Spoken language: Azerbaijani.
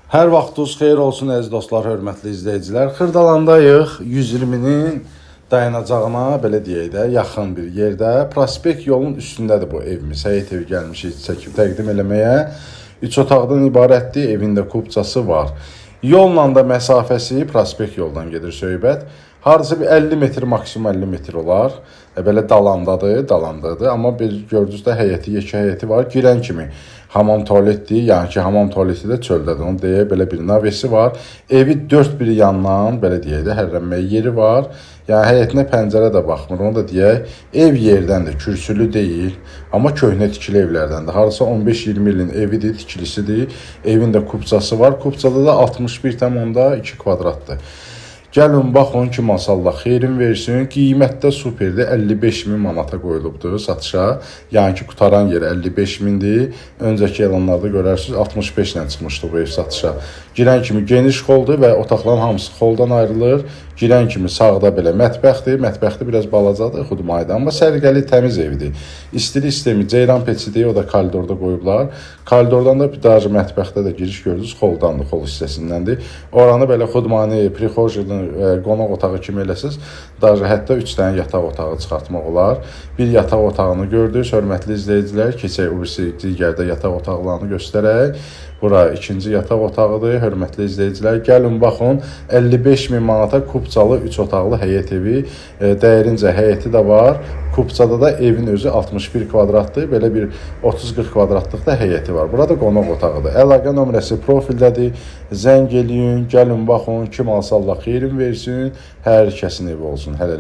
Hər vaxtınız xeyir olsun əziz dostlar, hörmətli izləyicilər. Xırdalandayıq. 120-nin dayanacağına, belə deyək də, yaxın bir yerdə. Prospekt yolun üstündədir bu evimiz. Həyət evi gəlmişik çəkib təqdim eləməyə. 3 otaqdan ibarətdir, evində kubçası var. Yolla da məsafəsi prospekt yoldan gedir söhbət. Hardasa bir 50 metr, maksimum 50 metr olar. Belə dalandadır. Amma bir gördünüz də həyəti, yekə həyəti var. Girən kimi hamam tualetdir. Yəni ki, hamam tualeti də çöldədir. Onu deyə belə bir navesi var. Evi 4 bir yandan, belə deyək də, hərrənməyə yeri var. Yəni həyətinə pəncərə də baxmır. Onu da deyək, ev yerdəndir, kürsülü deyil. Amma köhnə tikili evlərdəndir. Harasa 15-20 ilin evidir, tikilisidir. Evin də kubçası var. Kubçada da 61,2 kvadratdır. Gəlin, baxın ki, maşallah, xeyrin versin. Qiymətdə superdir, 55.000 manata qoyulubdur satışa. Yəni ki, qutaran yeri 55.000-dir. Öncəki elanlarda görərsiniz, 65 ilə çıxmışdı bu ev satışa. Girən kimi geniş xoldur və otaqların hamısı xoldan ayrılır. Girən kimi sağda belə mətbəxdir. Mətbəxdə biraz balacadır, xudmaydı. Amma səliqəli, təmiz evdir. İstilik sistemi, ceyran peçidir, o da koridorda qoyublar. Koridordan da bir daha mətbəxdə də giriş gördünüz, xoldandır, xol hissəsindəndir. Oranı belə xudmani, prixojini, qonaq otağı kimi eləsiz. Daha hətta 3 dənə yataq otağı çıxartmaq olar. Bir yataq otağını gördünüz, hörmətli izləyicilər. Keçək o birisi digərdə yataq otaqlarını göstərək. Bura ikinci yataq otağıdır, hörmətli izləyicilər. Gəlin, baxın, 55.000 manata kubçalı 3 otaqlı həyət evi. Dəyərincə həyəti də var. Kubçada da evin özü 61 kvadratdır. Belə bir 30-40 kvadratlıq da həyəti var. Burada qonaq otağıdır. Əlaqə nömrəsi profildədir. Zəng eləyin, gəlin, baxın, kim alsa Allah xeyrin versin. Hər kəsin evi olsun. Hələlik.